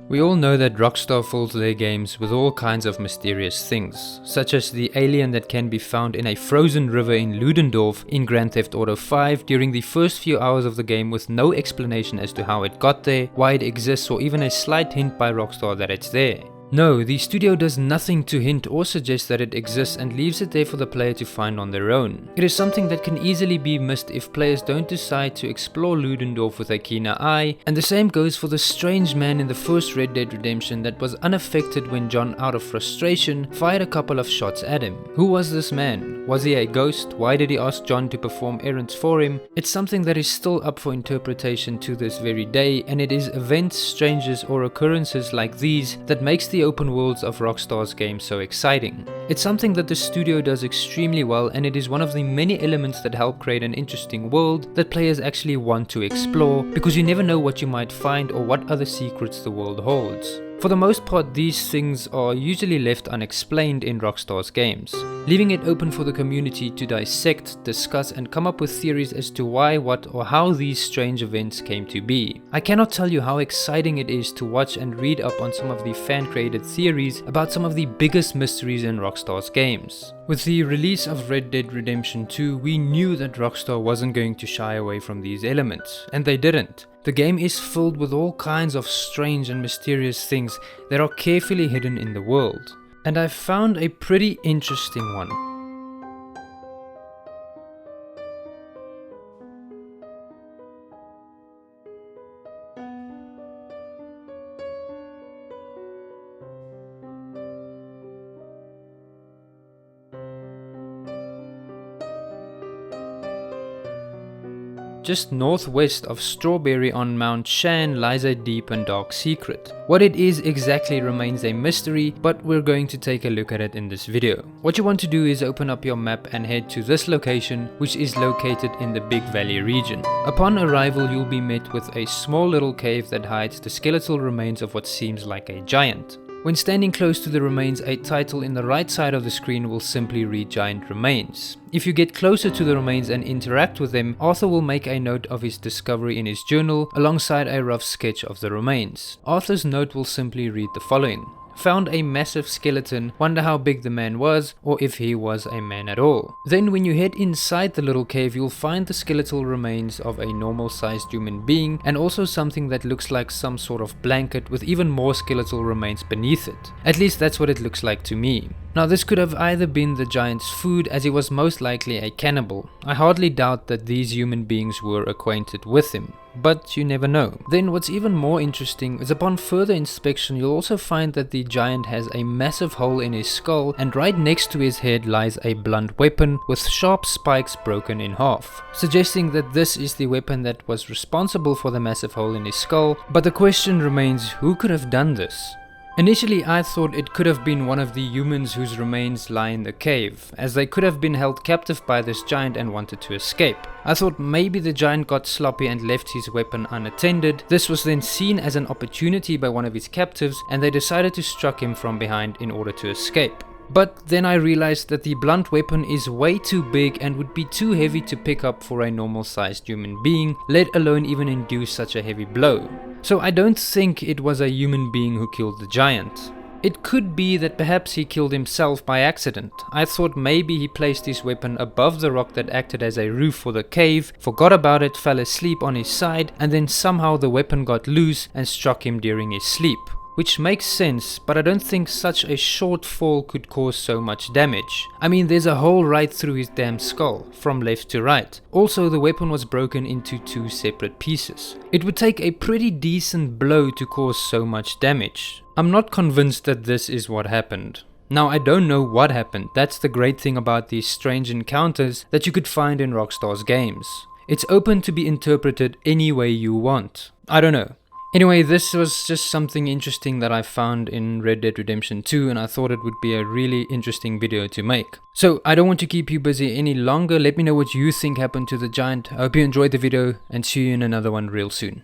We all know that Rockstar fills their games with all kinds of mysterious things, such as the alien that can be found in a frozen river in Ludendorff in Grand Theft Auto 5 during the first few hours of the game with no explanation as to how it got there, why it exists, or even a slight hint by Rockstar that it's there. No, the studio does nothing to hint or suggest that it exists and leaves it there for the player to find on their own. It is something that can easily be missed if players don't decide to explore Ludendorff with a keener eye, and the same goes for the strange man in the first Red Dead Redemption that was unaffected when John, out of frustration, fired a couple of shots at him. Who was this man? Was he a ghost? Why did he ask John to perform errands for him? It's something that is still up for interpretation to this very day, and it is events, strangers, or occurrences like these that makes the open worlds of Rockstar's games so exciting. It's something that the studio does extremely well, and it is one of the many elements that help create an interesting world that players actually want to explore, because you never know what you might find or what other secrets the world holds. For the most part, these things are usually left unexplained in Rockstar's games, leaving it open for the community to dissect, discuss, and come up with theories as to why, what, or how these strange events came to be. I cannot tell you how exciting it is to watch and read up on some of the fan-created theories about some of the biggest mysteries in Rockstar's games. With the release of Red Dead Redemption 2, we knew that Rockstar wasn't going to shy away from these elements, and they didn't. The game is filled with all kinds of strange and mysterious things that are carefully hidden in the world. And I found a pretty interesting one. Just northwest of Strawberry on Mount Shan lies a deep and dark secret. What it is exactly remains a mystery, but we're going to take a look at it in this video. What you want to do is open up your map and head to this location, which is located in the Big Valley region. Upon arrival, you'll be met with a small little cave that hides the skeletal remains of what seems like a giant. When standing close to the remains, a title in the right side of the screen will simply read Giant Remains. If you get closer to the remains and interact with them, Arthur will make a note of his discovery in his journal alongside a rough sketch of the remains. Arthur's note will simply read the following: found a massive skeleton, wonder how big the man was, or if he was a man at all. Then when you head inside the little cave, you'll find the skeletal remains of a normal sized human being, and also something that looks like some sort of blanket with even more skeletal remains beneath it. At least that's what it looks like to me. Now this could have either been the giant's food, as he was most likely a cannibal. I hardly doubt that these human beings were acquainted with him, but you never know. Then what's even more interesting is upon further inspection you'll also find that the giant has a massive hole in his skull, and right next to his head lies a blunt weapon with sharp spikes broken in half, suggesting that this is the weapon that was responsible for the massive hole in his skull. But the question remains, who could have done this? Initially I thought it could have been one of the humans whose remains lie in the cave, as they could have been held captive by this giant and wanted to escape. I thought maybe the giant got sloppy and left his weapon unattended. This was then seen as an opportunity by one of his captives, and they decided to struck him from behind in order to escape. But then I realized that the blunt weapon is way too big and would be too heavy to pick up for a normal sized human being, let alone even induce such a heavy blow. So I don't think it was a human being who killed the giant. It could be that perhaps he killed himself by accident. I thought maybe he placed his weapon above the rock that acted as a roof for the cave, forgot about it, fell asleep on his side, and then somehow the weapon got loose and struck him during his sleep. Which makes sense, but I don't think such a short fall could cause so much damage. I mean, there's a hole right through his damn skull, from left to right. Also, the weapon was broken into two separate pieces. It would take a pretty decent blow to cause so much damage. I'm not convinced that this is what happened. Now, I don't know what happened. That's the great thing about these strange encounters that you could find in Rockstar's games. It's open to be interpreted any way you want. I don't know. Anyway, this was just something interesting that I found in Red Dead Redemption 2, and I thought it would be a really interesting video to make. So I don't want to keep you busy any longer. Let me know what you think happened to the giant. I hope you enjoyed the video, and see you in another one real soon.